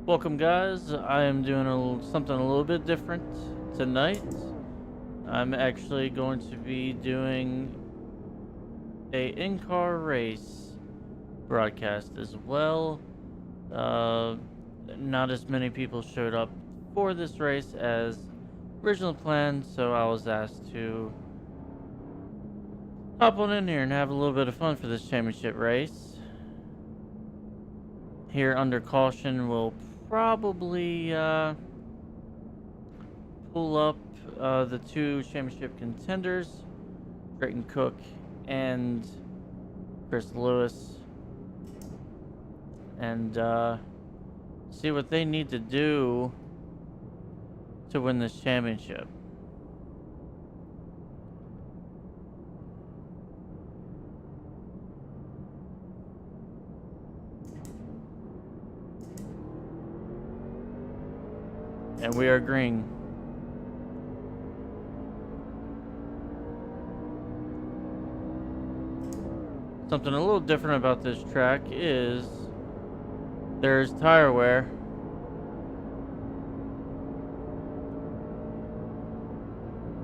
Welcome, guys. I am doing something a little bit different tonight. I'm actually going to be doing a in-car race broadcast as well. Uh, Not as many people showed up for this race as originally planned, so I was asked to hop on in here and have a little bit of fun for this championship race. Here under caution, we'll probably pull up the two championship contenders, Drayton Cook and Chris Lewis, and see what they need to do to win this championship. And we are green. Something a little different about this track is there's tire wear.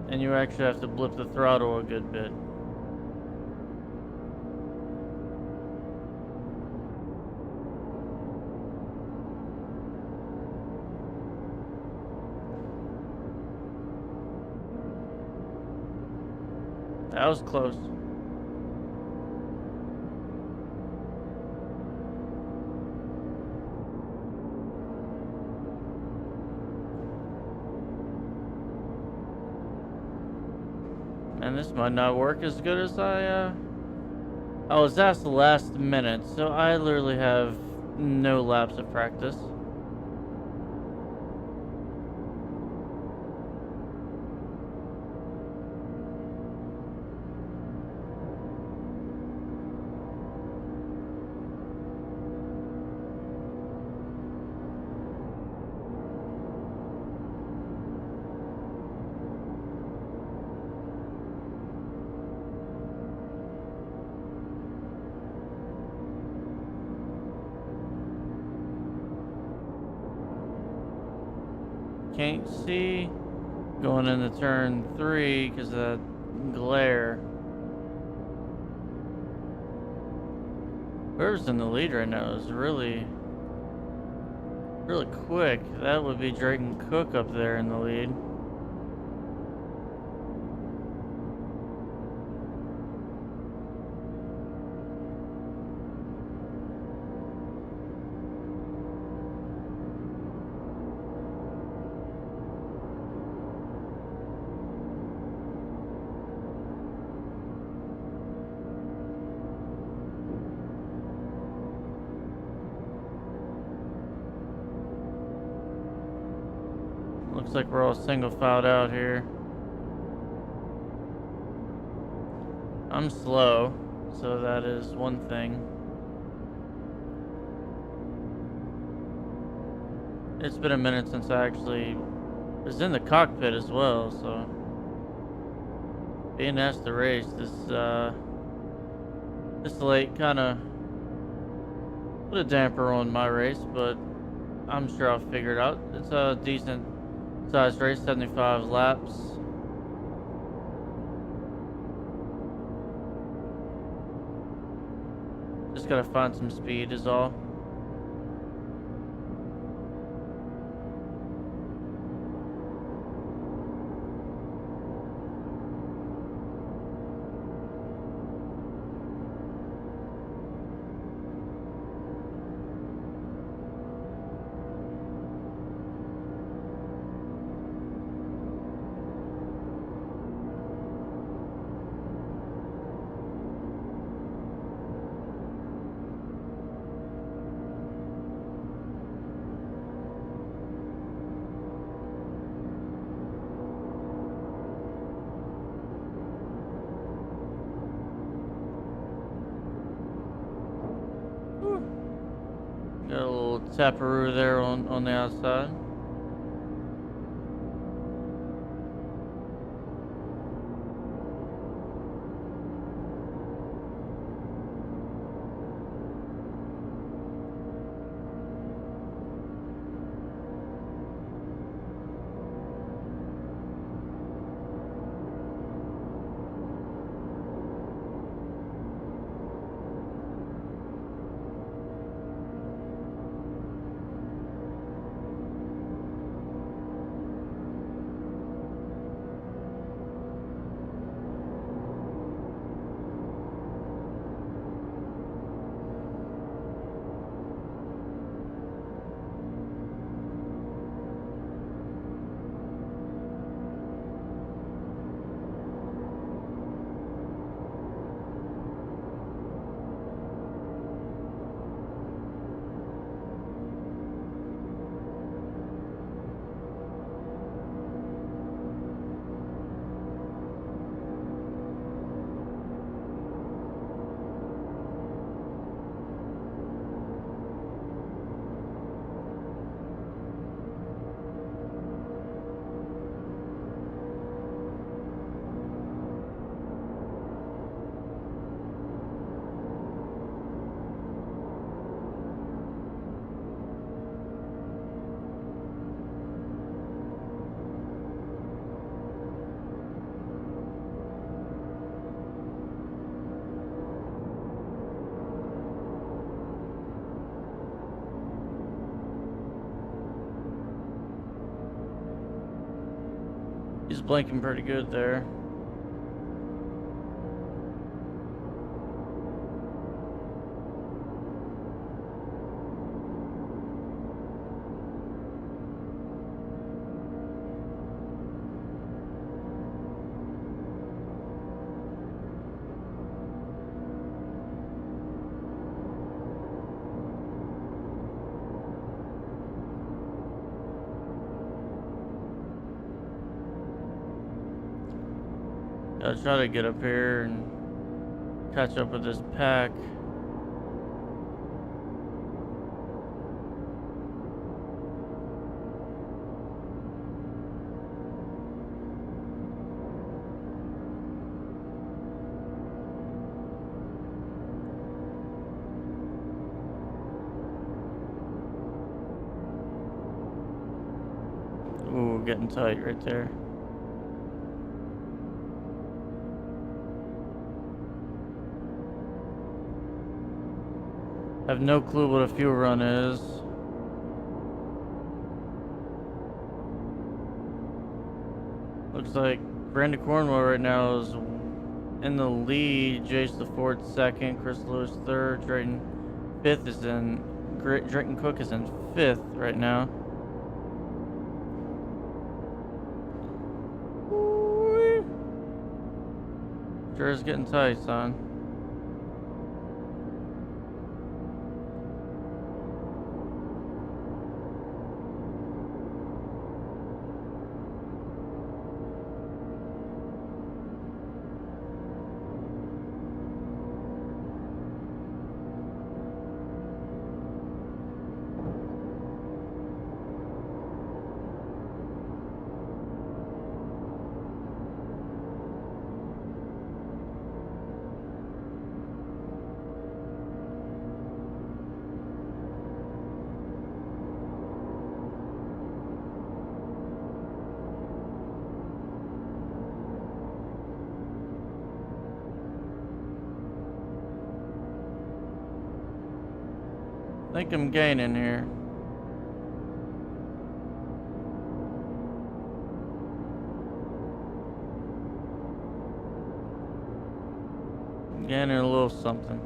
And you actually have to blip the throttle a good bit. That was close. And this might not work as good as I was asked the last minute, so I literally have no laps of practice. Can't see going into turn 3 because of that glare. Whoever's in the lead right now is really quick. That would be Drayton Cook up there in the lead. Looks like we're all single filed out here. I'm slow, so that is one thing. It's been a minute since I actually was in the cockpit as well, so being asked to race this late kind of put a damper on my race, but I'm sure I'll figure it out. It's a decent sized race, 75 laps. Just gotta find some speed is all. Got a little taparoo there on the outside. blinking pretty good there. I'll try to get up here and catch up with this pack. Ooh, getting tight right there. I have no clue what a fuel run is. Looks like Brandon Cornwell right now is in the lead. Jace the fourth second, Chris Lewis third, Drayton fifth is in. Drayton Cook is in fifth right now. Sure is getting tight, son. I think I'm gaining here. I'm gaining a little something.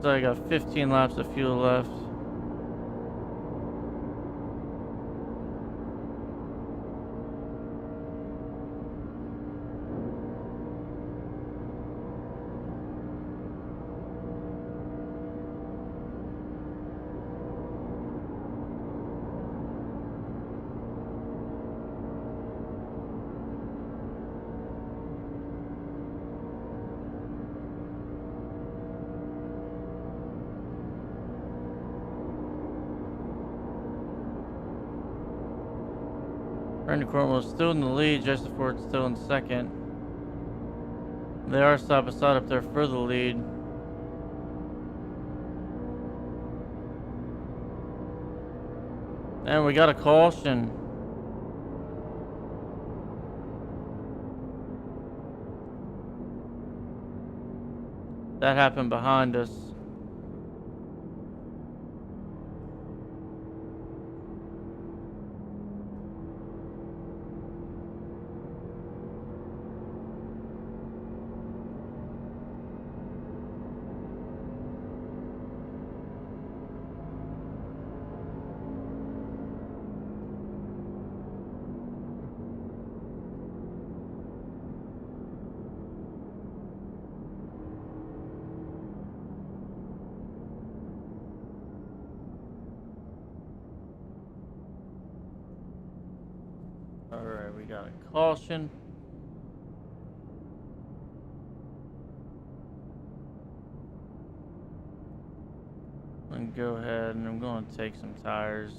So I got 15 laps of fuel left. Brandon Cornwell still in the lead, Jason Ford still in second. They are side by side up there for the lead. And we got a caution. That happened behind us. Alright, we got a caution. And go ahead and I'm going to take some tires.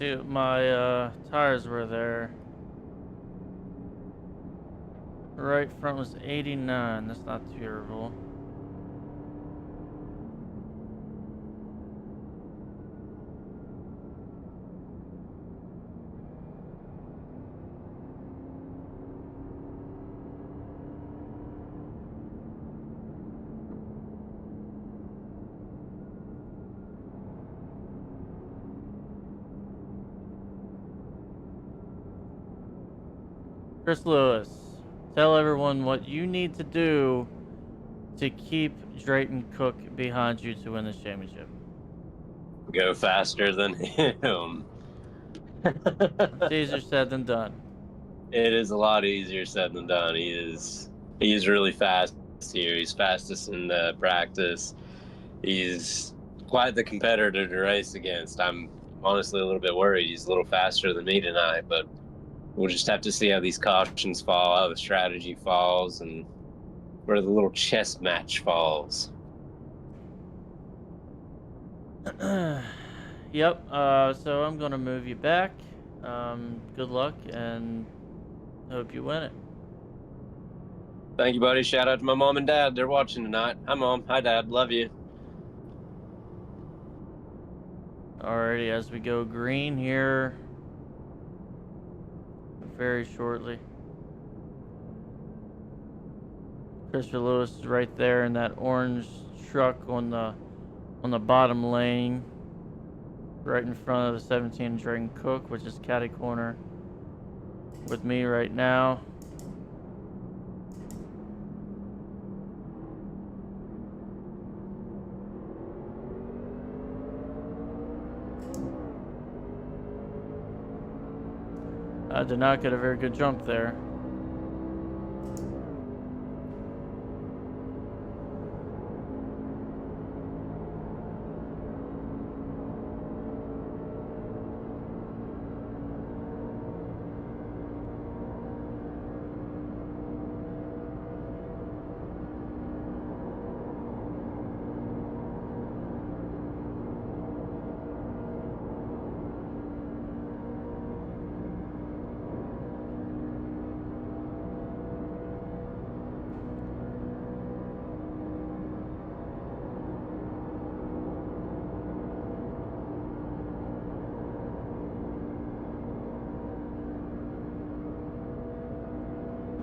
See, my tires were there. Right front was 89. That's not terrible. Chris Lewis, tell everyone what you need to do to keep Drayton Cook behind you to win this championship. Go faster than him. It's easier said than done. It is a lot easier said than done. He is really fast here. He's fastest in the practice. He's quite the competitor to race against. I'm honestly a little bit worried. He's a little faster than me tonight, but we'll just have to see how these cautions fall, how the strategy falls, and where the little chess match falls. Yep, so I'm going to move you back. Good luck, and hope you win it. Thank you, buddy. Shout out to my mom and dad. They're watching tonight. Hi, Mom. Hi, Dad. Love you. Alrighty, as we go green here very shortly. Christopher Lewis is right there in that orange truck on the bottom lane, right in front of the 17 Drayton Cook, which is catty corner with me right now. I did not get a very good jump there.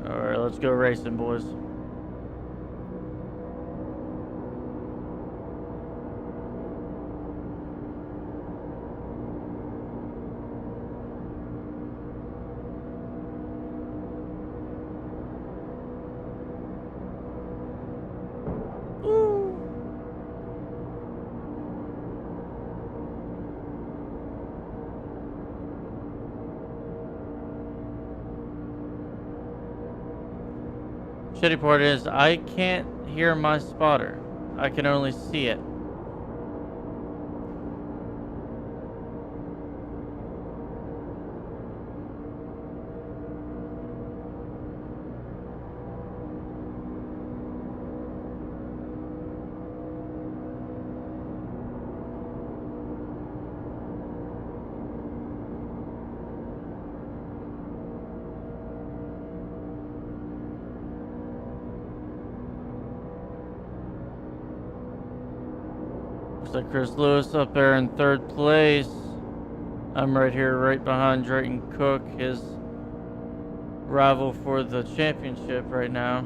Alright, let's go racing, boys. Shitty part is I can't hear my spotter. I can only see it. Looks like Chris Lewis up there in third place. I'm right here, right behind Drayton Cook, his rival for the championship right now.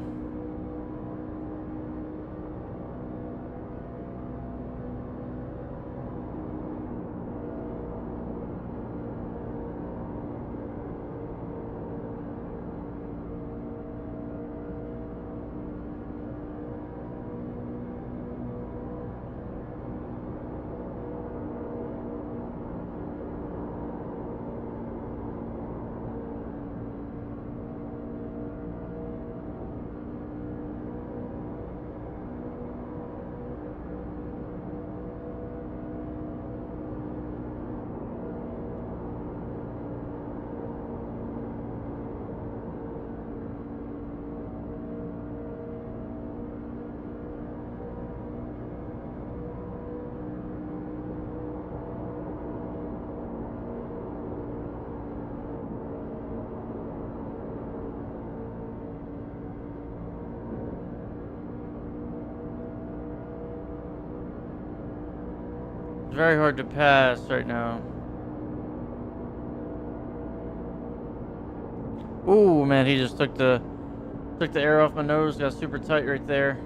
very hard to pass right now. Ooh, man, he just took the air off my nose. Got super tight right there.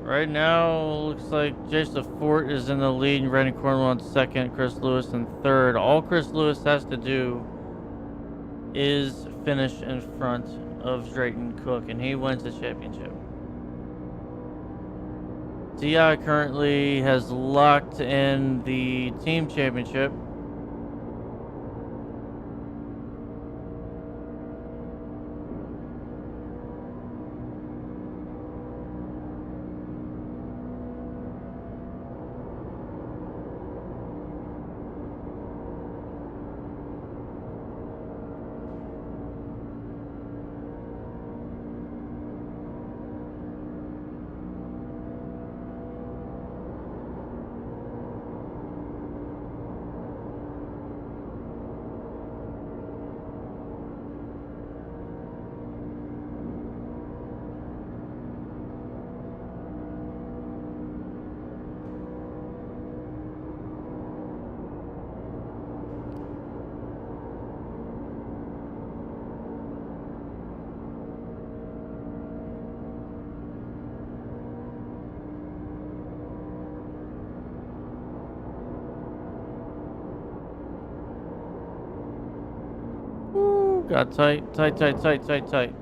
Right now, looks like Jason Fort is in the lead, and Randy Cornwell in second, Chris Lewis in third. All Chris Lewis has to do is finish in front of Drayton Cook, and he wins the championship. TI currently has locked in the team championship. Woo, got tight, tight, tight, tight, tight, tight.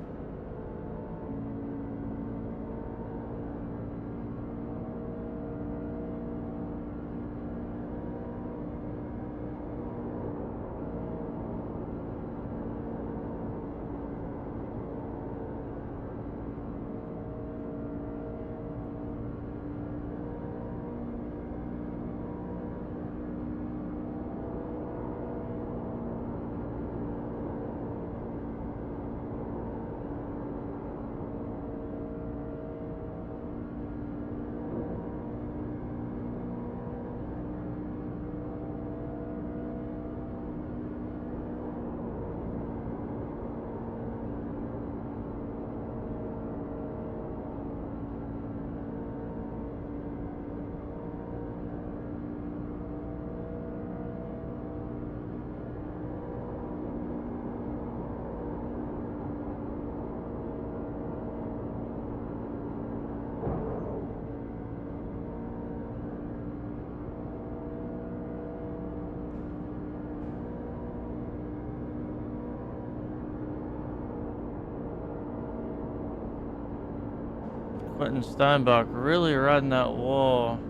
Quentin Steinbach really riding that wall.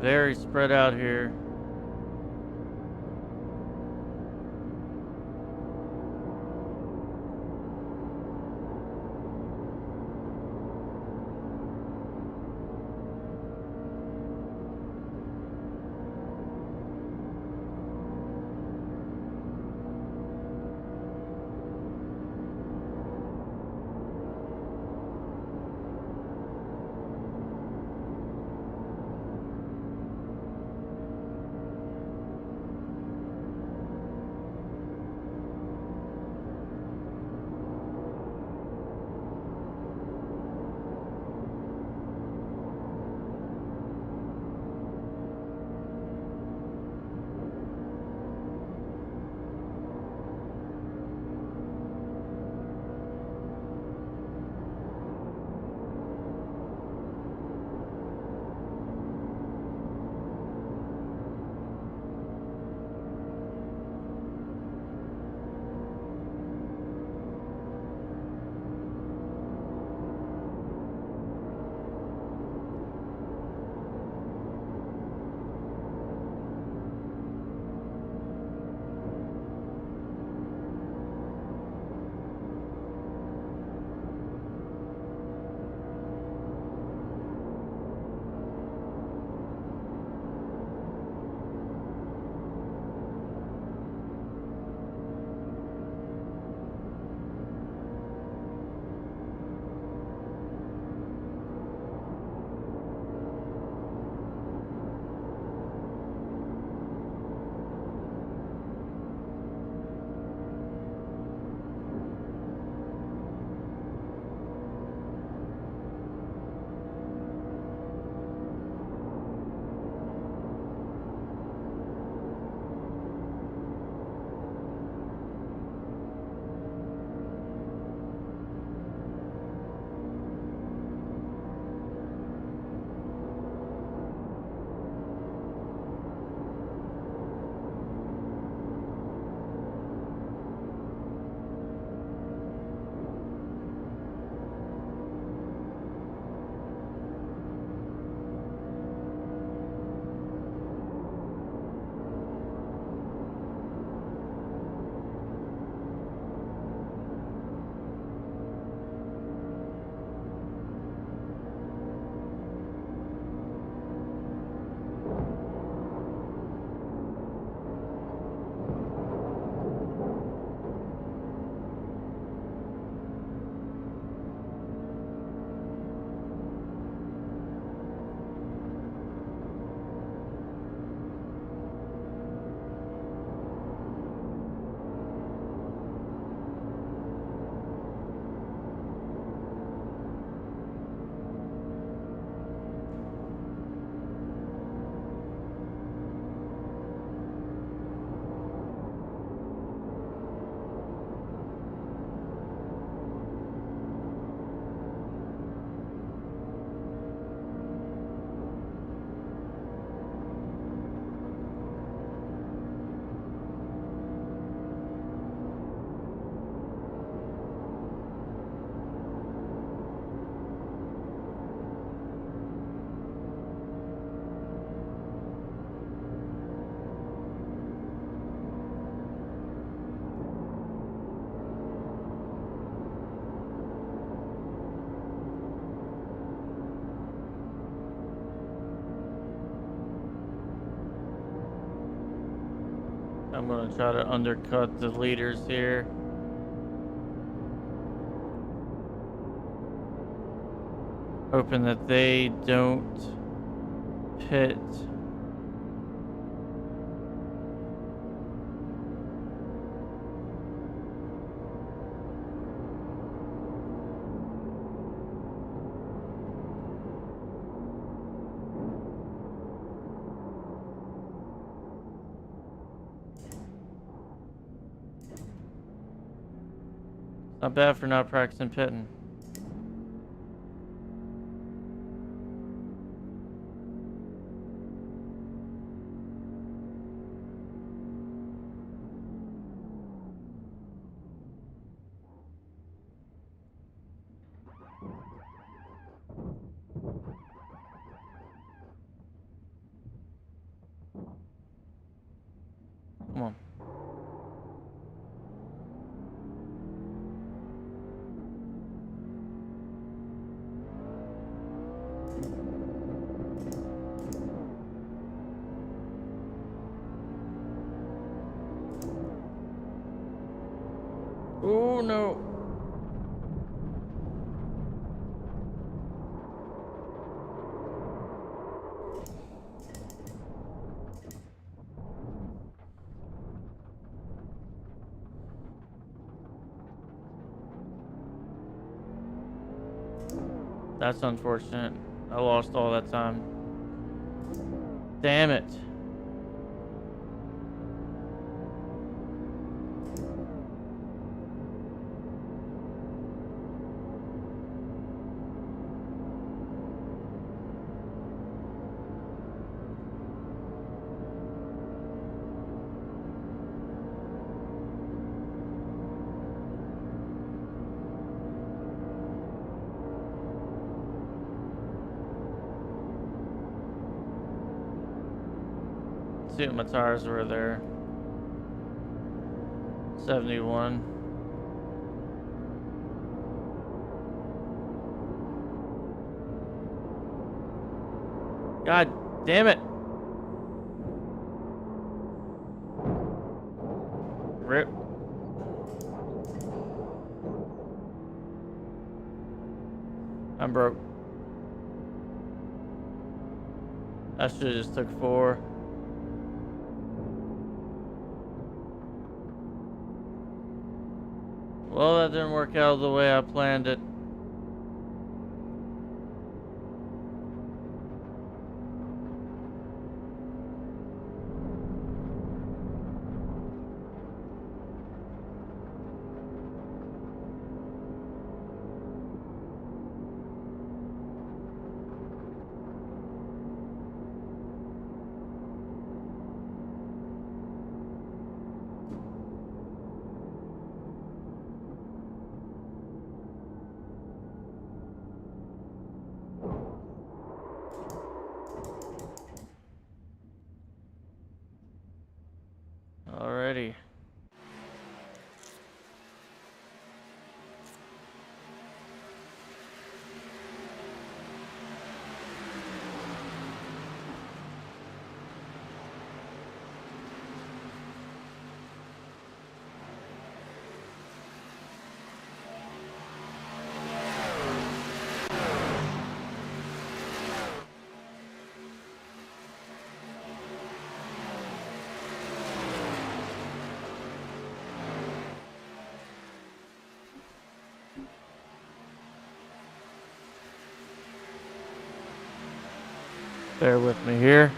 Very spread out here. I'm gonna try to undercut the leaders here. Hoping that they don't pit. Not bad for not practicing pitting. Come on. Oh no. That's unfortunate. I lost all that time. Damn it. See what my tires were there. 71. God damn it. Rip. I'm broke. I should have just took 4. Well, that didn't work out the way I planned it. Alrighty. Bear with me here.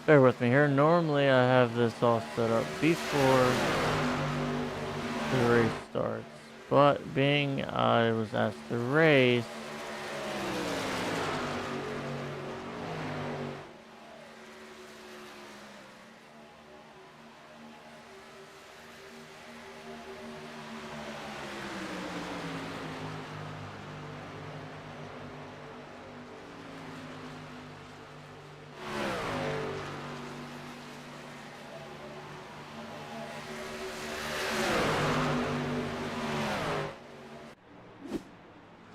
Bear with me here. Normally I have this all set up before the race starts. But being I was asked to race,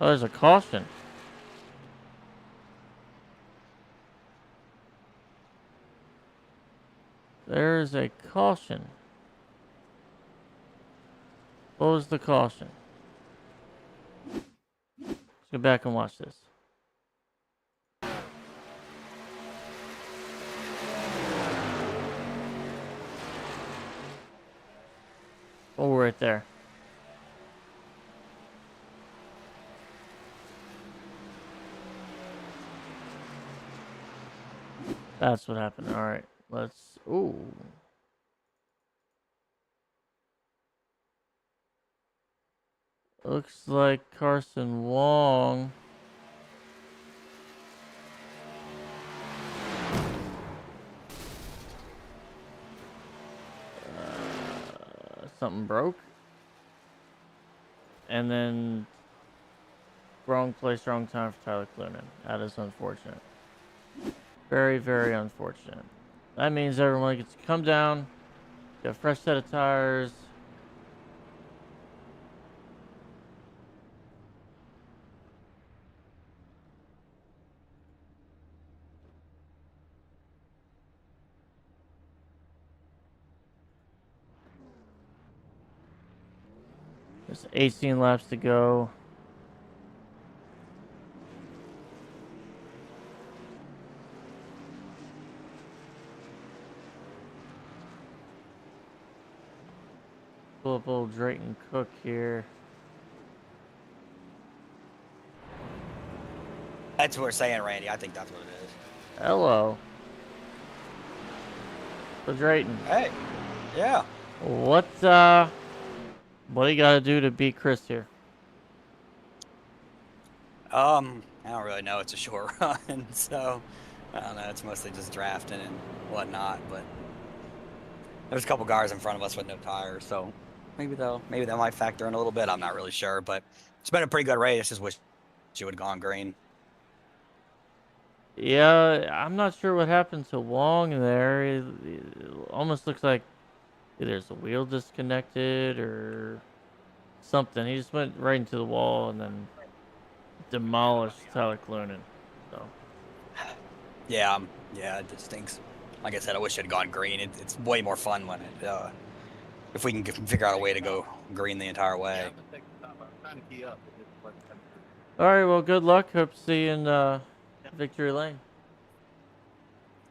Oh, there's a caution. There's a caution. What was the caution? Let's go back and watch this. Oh, right there. That's what happened. All right, let's. Ooh. Looks like Carson Wong. Something broke. And then wrong place, wrong time for Tyler Clunan. That is unfortunate. Very, very unfortunate. That means everyone gets to come down, get a fresh set of tires. There's 18 laps to go. Pull up old Drayton Cook here. That's what we're saying, Randy. I think that's what it is. Hello. So Drayton. Hey. Yeah. What do you gotta do to beat Chris here? I don't really know. It's a short run, so I don't know. It's mostly just drafting and whatnot. But there's a couple cars in front of us with no tires, so maybe that might factor in a little bit. I'm not really sure, but it's been a pretty good race. Just wish she would have gone green. Yeah, I'm not sure what happened to Wong there. It almost looks like there's a wheel disconnected or something. He just went right into the wall and then demolished Tyler Clunan. So. Yeah, it just stinks. Like I said, I wish it had gone green. It's way more fun when if we can figure out a way to go green the entire way. All right, well, good luck. Hope to see you in Victory Lane.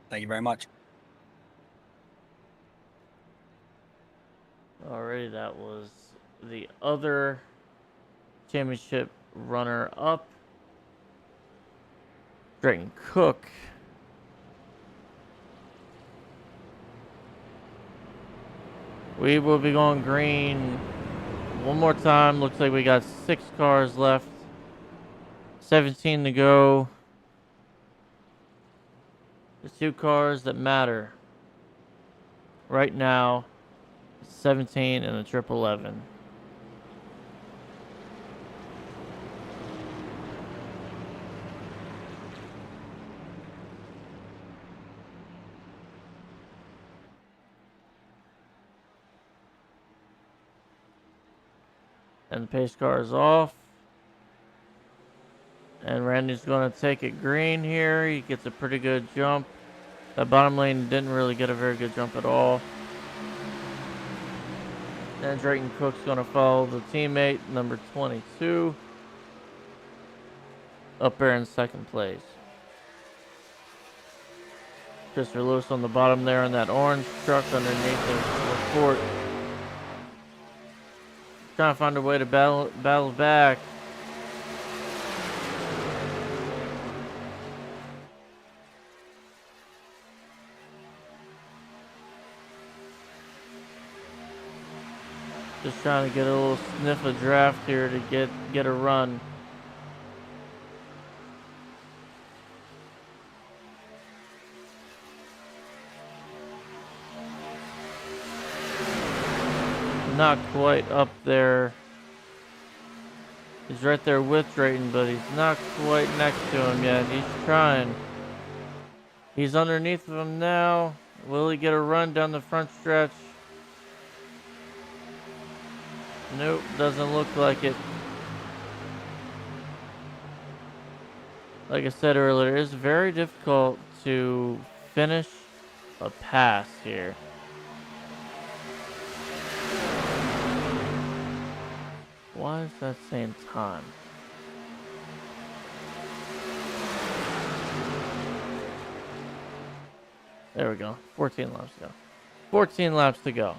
Thank you very much. Alrighty, that was the other championship runner-up, Drayton Cook. We will be going green one more time. Looks like we got 6 cars left. 17 to go. The 2 cars that matter right now, 17 and the 1111. And the pace car is off. And Randy's going to take it green here. He gets a pretty good jump. That bottom lane didn't really get a very good jump at all. And Drayton Cook's going to follow the teammate, number 22, up there in second place. Christopher Lewis on the bottom there in that orange truck underneath the report. Trying to find a way to battle back. Just trying to get a little sniff of draft here to get a run. Not quite up there. He's right there with Drayton, but he's not quite next to him yet. He's trying. He's underneath of him now. Will he get a run down the front stretch? Nope, doesn't look like it. like I said earlier, it's very difficult to finish a pass here. Why is that saying time? There we go. 14 laps to go. 14 laps to go.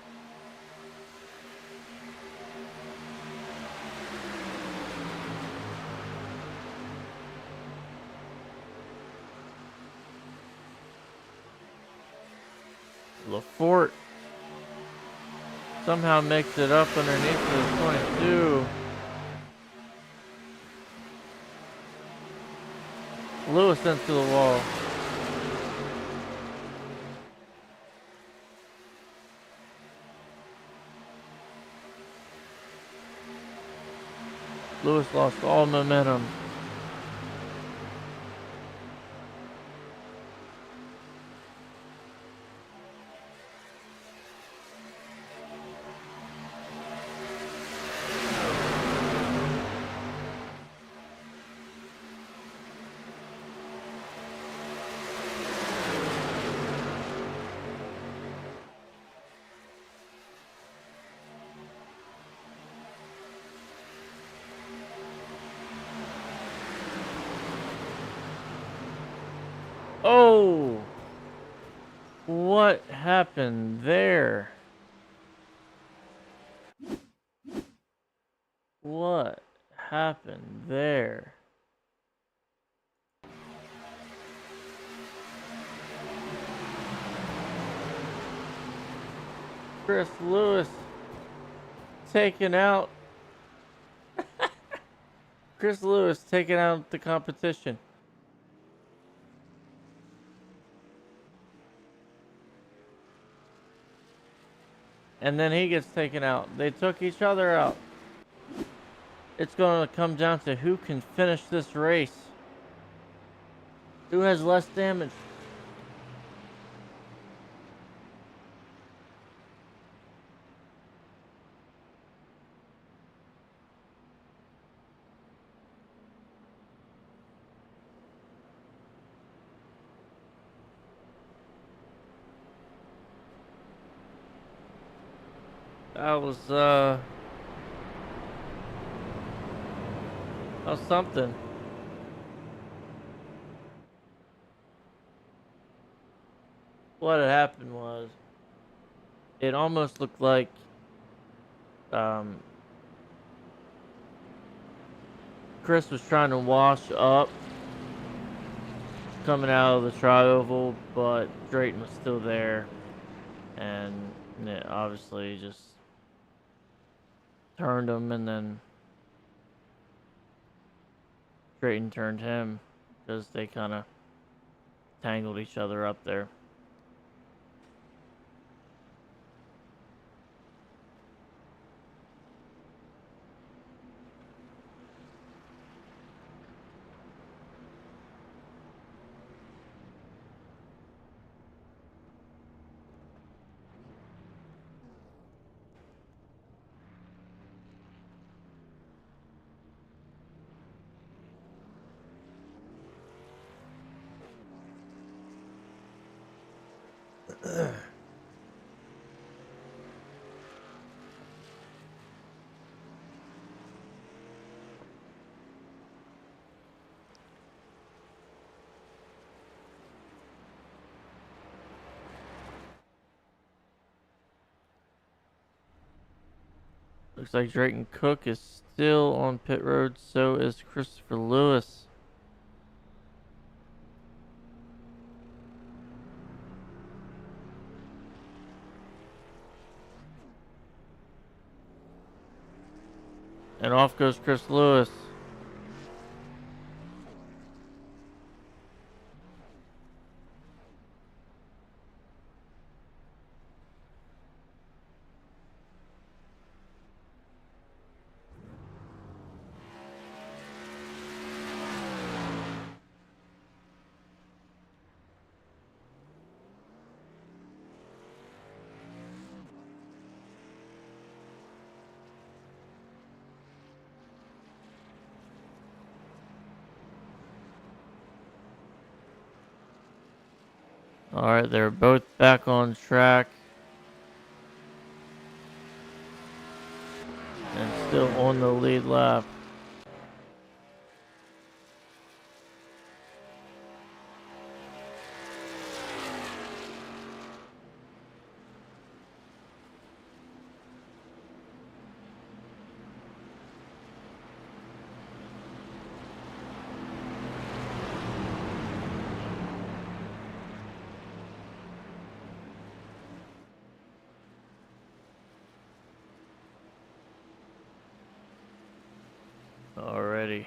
Lafort somehow makes it up underneath the 22. Lewis into the wall. Lewis lost all momentum. Oh! What happened there? What happened there? Chris Lewis taking out. Chris Lewis taking out the competition. And then he gets taken out. They took each other out. It's going to come down to who can finish this race. Who has less damage? That was something. What had happened was, it almost looked like Chris was trying to wash up coming out of the tri-oval, but Drayton was still there, and it obviously just turned him, and then Drayton turned him because they kind of tangled each other up there. Looks like Drayton Cook is still on pit road, so is Christopher Lewis. And off goes Chris Lewis. All right, they're both back on track. And still on the lead lap. Alrighty.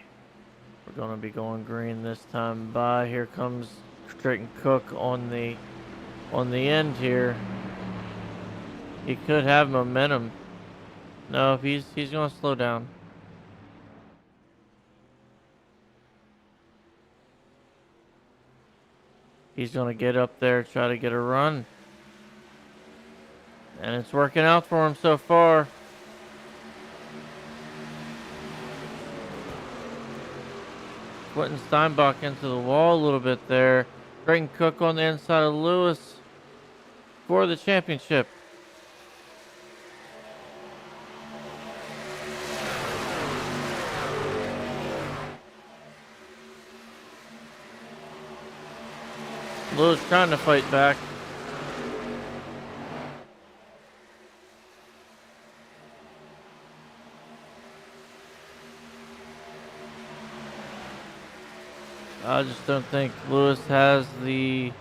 We're going to be going green this time by. Here comes Drayton Cook on the end here. He could have momentum. No, he's going to slow down. He's going to get up there, try to get a run. And it's working out for him so far. Putting Steinbach into the wall a little bit there. Drayton Cook on the inside of Lewis for the championship. Lewis trying to fight back. I just don't think Lewis has the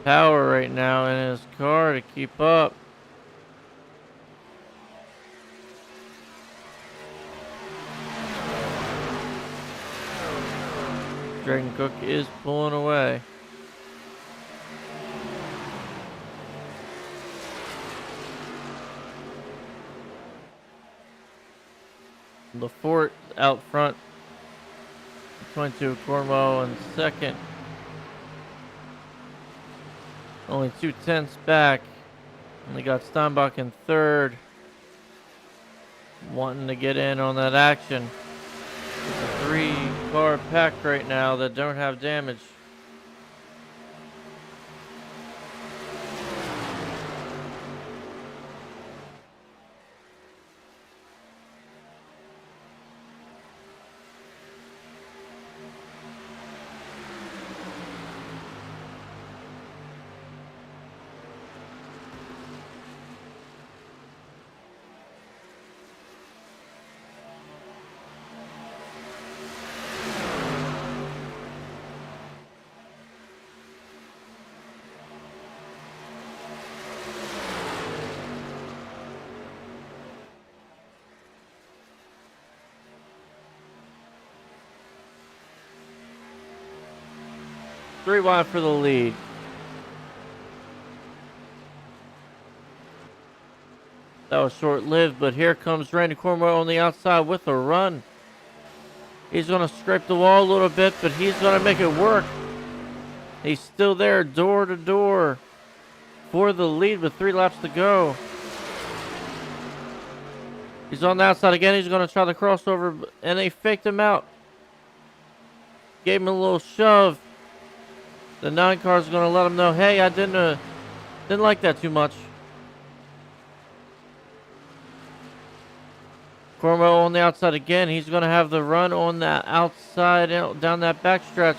power right now in his car to keep up. Drayton Cook is pulling away. LaForte out front. 22 Cornwell in second. Only 2/10 back. Only got Steinbach in third. Wanting to get in on that action. It's a 3-car pack right now that don't have damage. Three wide for the lead. That was short-lived, but here comes Randy Cornwell on the outside with a run. He's going to scrape the wall a little bit, but he's going to make it work. He's still there, door to door, for the lead with 3 laps to go. He's on the outside again. He's going to try the crossover, and they faked him out. Gave him a little shove. The 9 car is going to let him know, hey, I didn't like that too much. Cornwell on the outside again. He's going to have the run on that outside down that backstretch.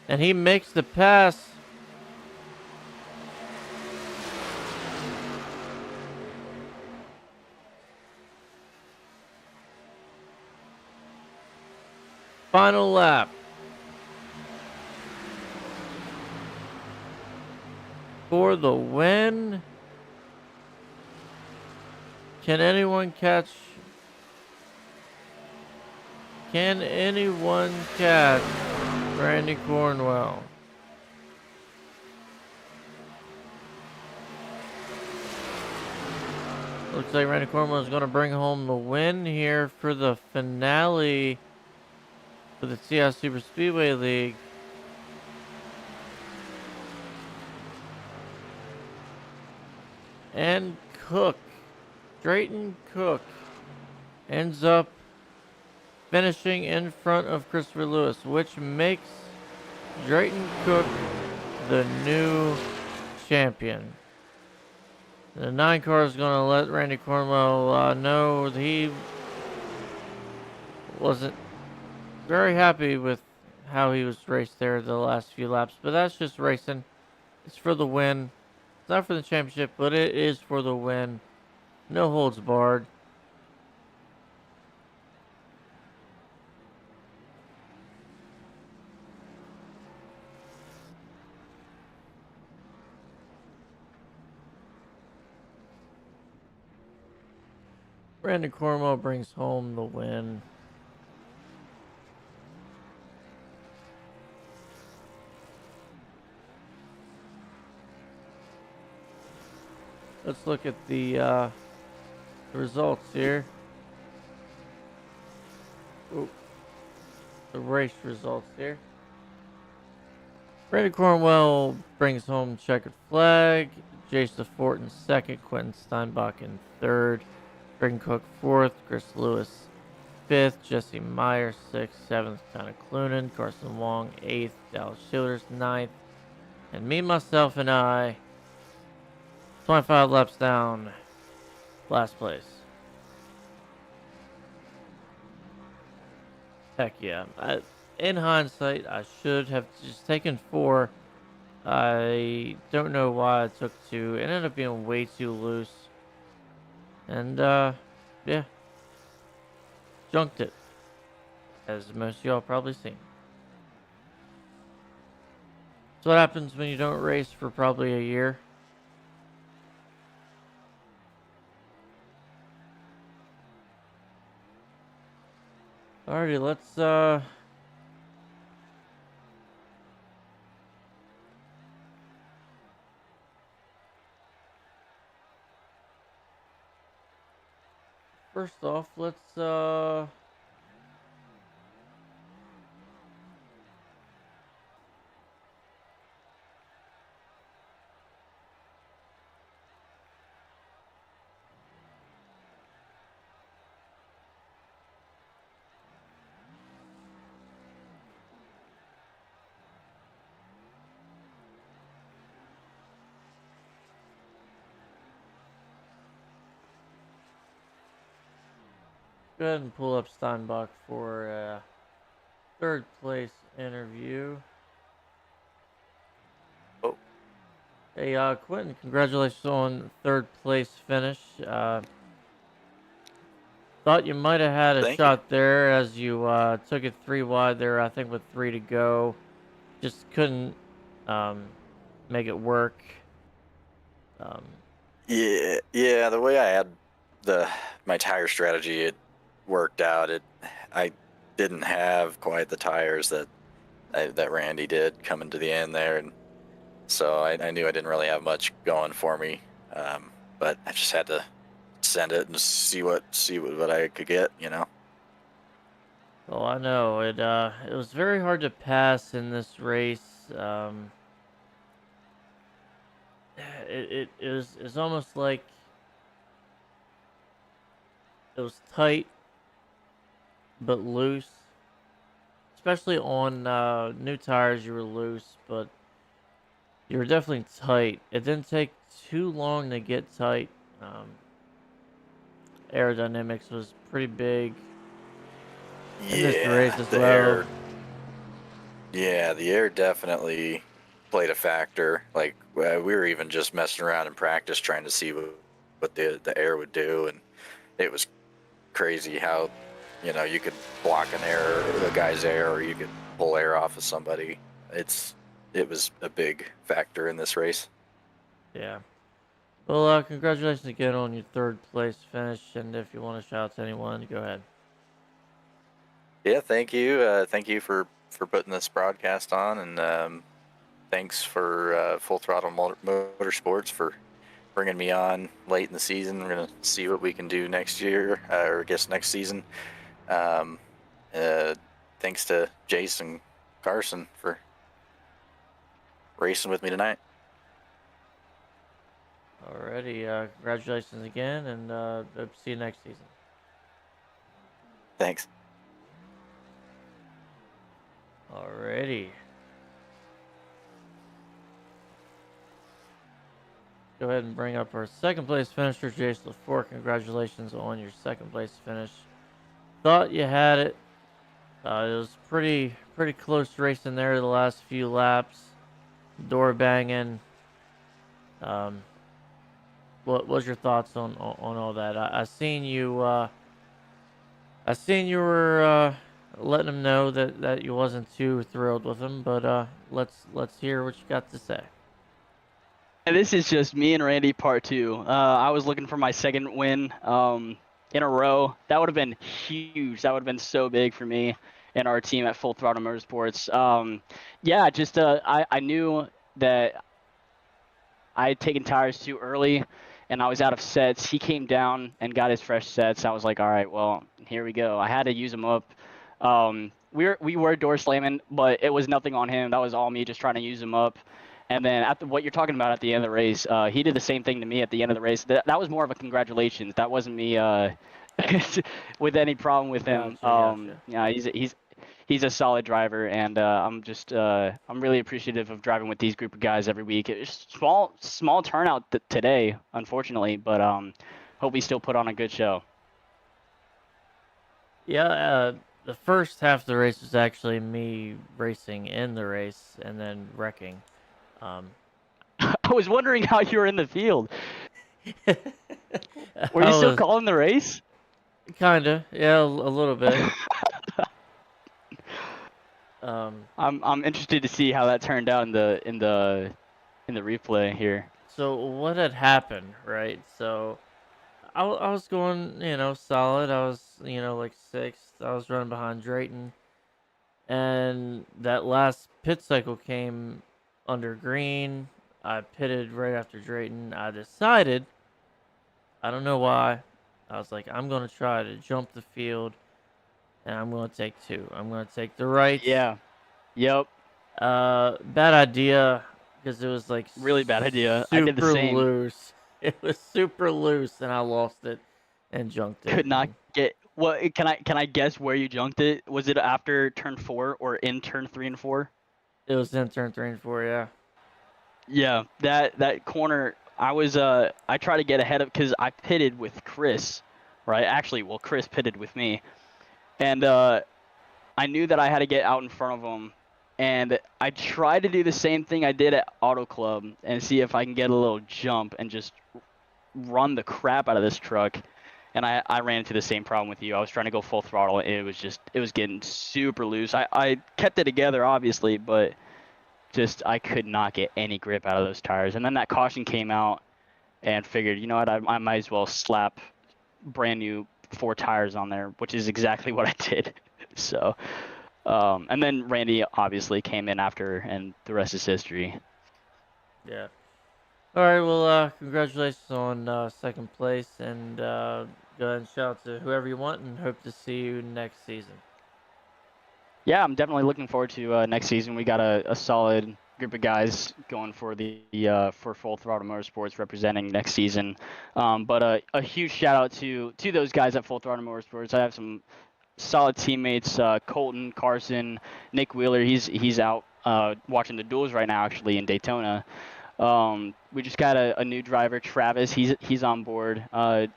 And he makes the pass. Final lap. For the win. Can anyone catch Randy Cornwell? Looks like Randy Cornwell is going to bring home the win here for the finale for the CI Super Speedway League. And Drayton Cook ends up finishing in front of Christopher Lewis, which makes Drayton Cook, the new champion. The 9 car is going to let Randy Cornwell know that he wasn't very happy with how he was raced there the last few laps, but that's just racing. It's for the win. It's not for the championship, but it is for the win. No holds barred. Brandon Cornwell brings home the win. Let's look at the results here. Ooh, the race results here. Brandon Cornwell brings home checkered flag. Jason Fort in second. Quentin Steinbach in third. Drayton Cook fourth. Chris Lewis fifth. Jesse Meyer sixth. Seventh. Connor Clunan. Carson Wong eighth. Dallas Schillers ninth. And me, myself, and I, 25 laps down, last place. Heck yeah. In hindsight, I should have just taken 4. I don't know why I took 2. It ended up being way too loose. And, yeah. Junked it. As most of y'all probably seen. So what happens when you don't race for probably a year? Alrighty, let's, first off, let's, go ahead and pull up Steinbach for a third place interview. Oh. Hey, Quentin, congratulations on third place finish. Thought you might have had a Thank shot there as you took it 3 wide there, I think with 3 to go. Just couldn't make it work. Yeah. The way I had my tire strategy, it worked out. I didn't have quite the tires that Randy did coming to the end there, and so I knew I didn't really have much going for me. But I just had to send it and see what I could get, you know. Well, I know it was very hard to pass in this race. It was almost like it was tight but loose. Especially on new tires, you were loose, but you were definitely tight. It didn't take too long to get tight. Aerodynamics was pretty big in this race as The well. the air definitely played a factor. Like we were even just messing around in practice trying to see what the air would do, and it was crazy how, you know, you could block a guy's air, or you could pull air off of somebody. It was a big factor in this race. Yeah. Well, congratulations again on your third place finish, and if you want to shout out to anyone, go ahead. Yeah, thank you. Thank you for putting this broadcast on, and thanks for Full Throttle Motorsports for bringing me on late in the season. We're gonna see what we can do next year, or I guess next season. Thanks to Jason Carson for racing with me tonight. Alrighty, congratulations again, and hope to see you next season. Thanks. Alrighty. go ahead and bring up our second place finisher, Jason LaFour. Congratulations on your second place finish. Thought you had it. It was pretty close racing there the last few laps. Door banging. Um, what was your thoughts on all that? I seen you. I seen you were letting him know that you wasn't too thrilled with him, but let's hear what you got to say. And this is just me and Randy part two. I was looking for my second win in a row. That would have been huge. That would have been so big for me and our team at Full Throttle Motorsports. Yeah, just I knew that I had taken tires too early and I was out of sets. He came down and got his fresh sets. I was like, all right, well, here we go. I had to use them up. We were door slamming, but it was nothing on him. That was all me just trying to use him up. And then what you're talking about at the end of the race, he did the same thing to me at the end of the race. That was more of a congratulations. That wasn't me with any problem with him. Gotcha. Yeah, he's a solid driver, and I'm really appreciative of driving with these group of guys every week. It's small turnout today, unfortunately, but hope we still put on a good show. Yeah, the first half of the race was actually me racing in the race and then wrecking. I was wondering how you were in the field. Were I you still was calling the race? kinda, yeah, a little bit. I'm interested to see how that turned out in the replay here. So what had happened, right? So I was going, solid. I was, like sixth. I was running behind Drayton. And that last pit cycle came under green. I pitted right after Drayton. I decided, I don't know why, I was like, I'm going to try to jump the field and I'm going to take two. I'm going to take the right. Yeah. Yep. Bad idea because it was like Really bad idea. I did the super same. loose. It was super loose and I lost it and junked it. Could not get. What can I guess where you junked it? Was it after turn 4 or in turn 3 and 4? It was in turn 3 and 4, yeah. Yeah, that corner. I tried to get ahead of because I pitted with Chris, right? Actually, well, Chris pitted with me, and I knew that I had to get out in front of him, and I tried to do the same thing I did at Auto Club and see if I can get a little jump and just run the crap out of this truck. And I ran into the same problem with you. I was trying to go full throttle. And it was getting super loose. I kept it together, obviously, but just I could not get any grip out of those tires. And then that caution came out and figured, you know what, I might as well slap brand new 4 tires on there, which is exactly what I did. So, and then Randy obviously came in after, and the rest is history. Yeah. All right, well, congratulations on second place, and go ahead and shout out to whoever you want, and hope to see you next season. Yeah, I'm definitely looking forward to next season. We got a solid group of guys going for the for Full Throttle Motorsports representing next season. But a huge shout out to those guys at Full Throttle Motorsports. I have some solid teammates, Colton, Carson, Nick Wheeler. He's out watching the duels right now, actually in Daytona. We just got a new driver, Travis. He's on board.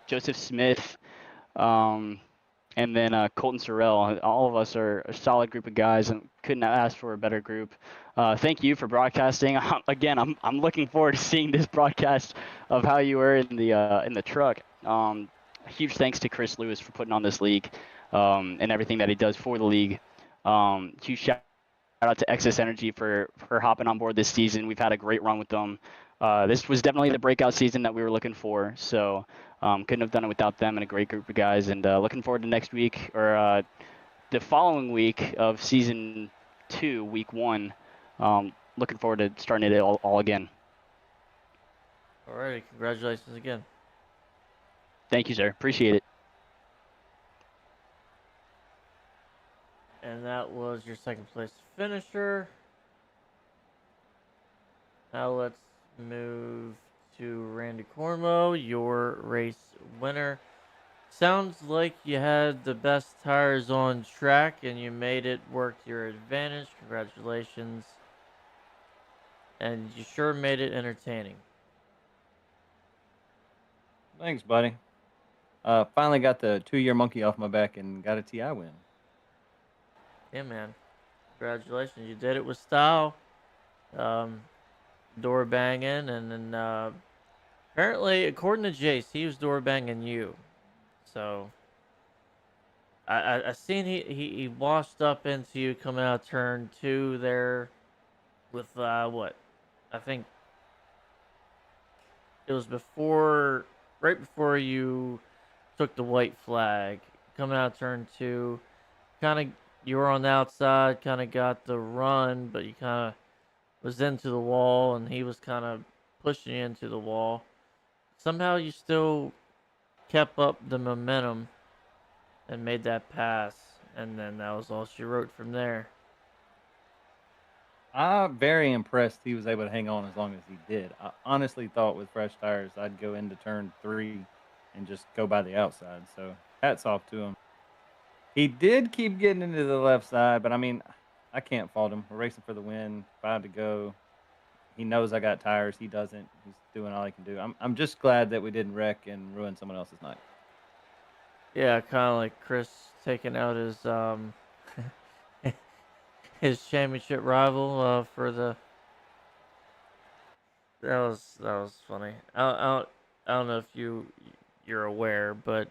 Joseph Smith, and then Colton Sorrell. All of us are a solid group of guys, and couldn't have asked for a better group. Thank you for broadcasting. Again, I'm looking forward to seeing this broadcast of how you were in the truck. Huge thanks to Chris Lewis for putting on this league, and everything that he does for the league. Huge shout out to Excess Energy for hopping on board this season. We've had a great run with them. This was definitely the breakout season that we were looking for. So couldn't have done it without them, and a great group of guys. And looking forward to next week, or the following week of season 2, week 1. Looking forward to starting it all again. All right, congratulations again. Thank you, sir. Appreciate it. And that was your second place finisher. Now let's move to Randy Cornwell, your race winner. Sounds like you had the best tires on track and you made it work to your advantage. Congratulations. And you sure made it entertaining. Thanks, buddy. Finally got the 2-year monkey off my back and got a TI win. Yeah, man. Congratulations. You did it with style. Um, door banging, and then apparently, according to Jace, he was door banging you. So I seen he washed up into you coming out turn two there with what? I think it was right before you took the white flag. Coming out turn two, kind of you were on the outside, kind of got the run, but you kind of was into the wall, and he was kind of pushing you into the wall. Somehow you still kept up the momentum and made that pass, and then that was all she wrote from there. I'm very impressed he was able to hang on as long as he did. I honestly thought with fresh tires I'd go into turn 3 and just go by the outside. So hats off to him. He did keep getting into the left side, but I mean, I can't fault him. We're racing for the win, 5 to go. He knows I got tires. He doesn't. He's doing all he can do. I'm just glad that we didn't wreck and ruin someone else's night. Yeah, kind of like Chris taking out his his championship rival for the. That was funny. I don't know if you're aware, but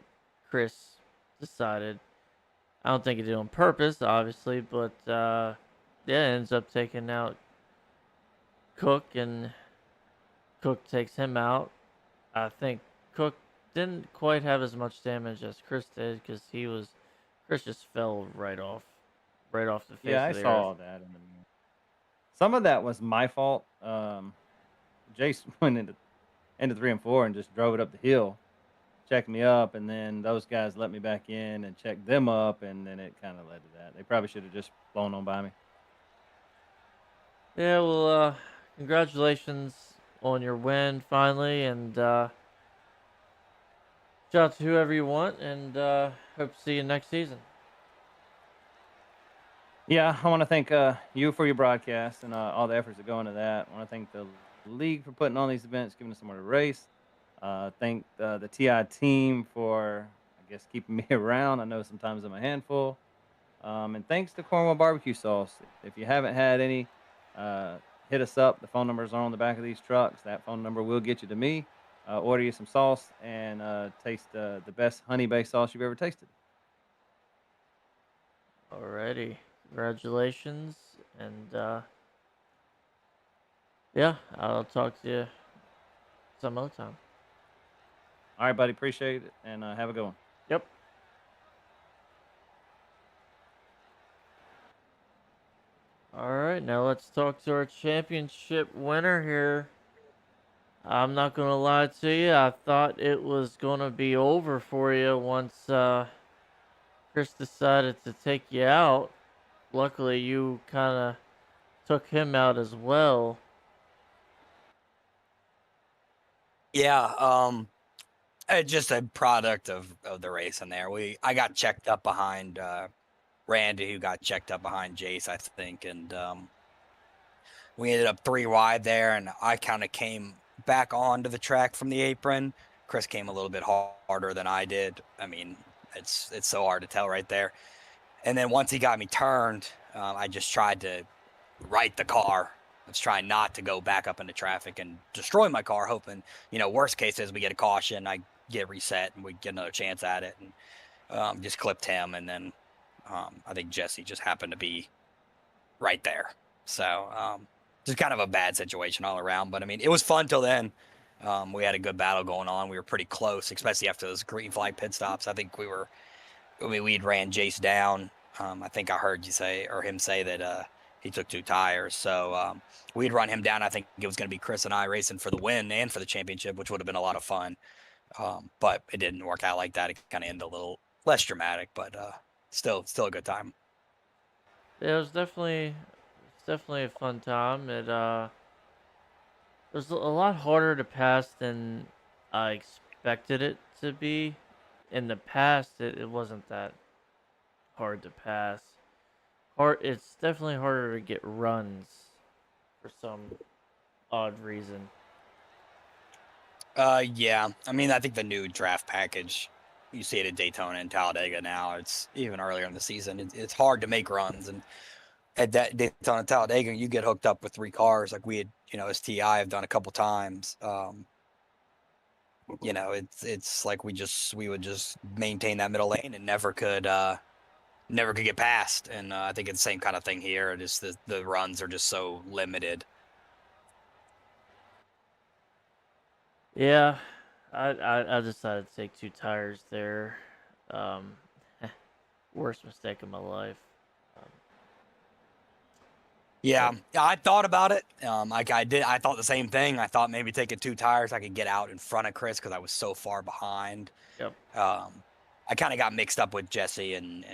Chris decided. I don't think he did it on purpose, obviously, but yeah, ends up taking out Cook, and Cook takes him out. I think Cook didn't quite have as much damage as Chris did because Chris just fell right off the face Yeah, I of the saw earth. that. Some of that was my fault. Jace went into 3 and 4 and just drove it up the hill, checked me up, and then those guys let me back in and checked them up, and then it kind of led to that. They probably should have just blown on by me. Yeah, well, congratulations on your win finally, and shout out to whoever you want, and hope to see you next season. Yeah, I want to thank you for your broadcast and all the efforts that go into that. I want to thank the league for putting on these events, giving us somewhere to race. Thank the TI team for, I guess, keeping me around. I know sometimes I'm a handful. And thanks to Cornwall Barbecue Sauce. If you haven't had any, hit us up. The phone numbers are on the back of these trucks. That phone number will get you to me. Order you some sauce and taste the best honey-based sauce you've ever tasted. Alrighty, congratulations, and yeah, I'll talk to you some other time. All right, buddy. Appreciate it, and have a good one. Yep. All right, now let's talk to our championship winner here. I'm not gonna lie to you. I thought it was gonna be over for you once Chris decided to take you out. Luckily, you kind of took him out as well. Yeah, just a product of the race in there. I got checked up behind Randy, who got checked up behind Jace, I think, and we ended up 3 wide there, and I kind of came back onto the track from the apron. Chris came a little bit harder than I did. I mean, it's so hard to tell right there. And then once he got me turned, I just tried to right the car. I was trying not to go back up into traffic and destroy my car, hoping, worst case is we get a caution, I get reset, and we get another chance at it. And just clipped him, and then I think Jesse just happened to be right there. So just kind of a bad situation all around. But, I mean, it was fun till then. We had a good battle going on. We were pretty close, especially after those green flag pit stops. I think we'd ran Jace down. I think I heard you say, or him say, that he took 2 tires. So we'd run him down. I think it was going to be Chris and I racing for the win and for the championship, which would have been a lot of fun. But it didn't work out like that. It kind of ended a little less dramatic, but still a good time. Yeah, it's definitely a fun time. It was a lot harder to pass than I expected it to be. In the past, it wasn't that hard to pass. It's definitely harder to get runs for some odd reason. Yeah. I mean, I think the new draft package, you see it at Daytona and Talladega now. It's even earlier in the season. It's hard to make runs, and at that Daytona and Talladega, you get hooked up with 3 cars like we had, as TI have done a couple times. It's like we would just maintain that middle lane and never could get past. And I think it's the same kind of thing here. Just the runs are just so limited. Yeah, I decided to take 2 tires there. Um, worst mistake of my life. Um, Yeah, but I thought about it. Like I did, I thought the same thing. I thought maybe taking 2 tires, I could get out in front of Chris because I was so far behind. yep. I kind of got mixed up with Jesse and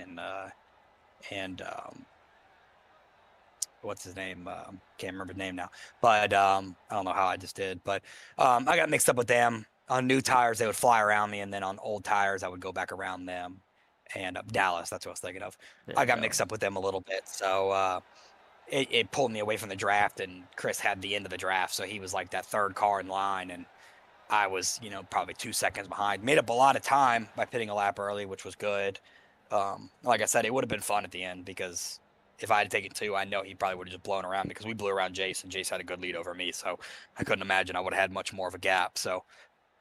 what's his name? Can't remember his name now. But I don't know how I just did. But I got mixed up with them. On new tires, they would fly around me, and then on old tires, I would go back around them. And Dallas, that's what I was thinking of. Yeah, I got no. mixed up with them a little bit, so it pulled me away from the draft. And Chris had the end of the draft, so he was like that 3rd car in line, and I was, probably 2 seconds behind. Made up a lot of time by pitting a lap early, which was good. Like I said, it would have been fun at the end because if I had taken 2, I know he probably would have just blown around because we blew around Jace, and Jace had a good lead over me. So I couldn't imagine I would have had much more of a gap. So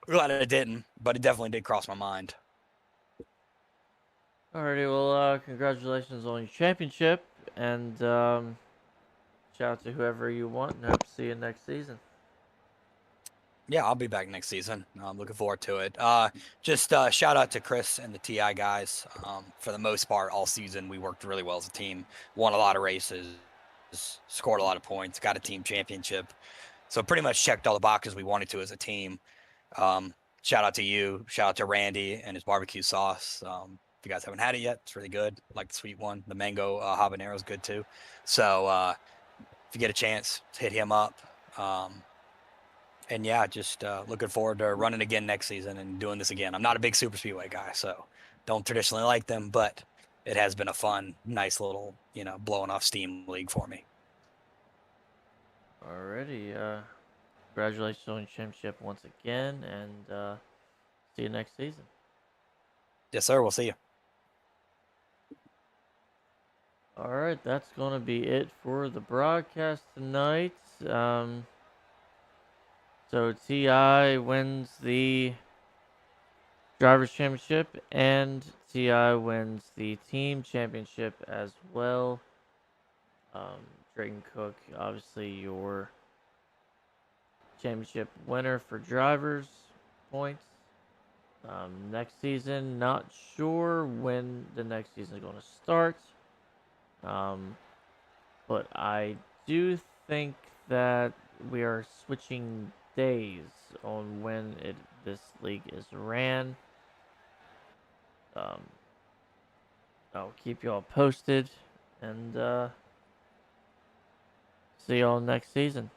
glad it didn't, but it definitely did cross my mind. Alrighty, well, congratulations on your championship, and shout out to whoever you want, and hope to see you next season. Yeah, I'll be back next season. I'm looking forward to it. Just shout out to Chris and the TI guys. For the most part, all season we worked really well as a team. Won a lot of races, scored a lot of points, got a team championship. So pretty much checked all the boxes we wanted to as a team. Shout out to you. Shout out to Randy and his barbecue sauce. If you guys haven't had it yet, it's really good. I like the sweet one. The mango habanero is good too. So if you get a chance, hit him up. And yeah, just looking forward to running again next season and doing this again. I'm not a big super speedway guy, so don't traditionally like them, but it has been a fun, nice little, blowing off steam league for me. Alrighty, congratulations on your championship once again, and see you next season. Yes, sir. We'll see you. Alright, that's gonna be it for the broadcast tonight. So TI wins the Drivers' Championship, and TI wins the Team Championship as well. Drayton Cook, obviously your championship winner for drivers points. Next season, not sure when the next season is going to start. But I do think that we are switching days on when this league is ran. I'll keep y'all posted, and see y'all next season.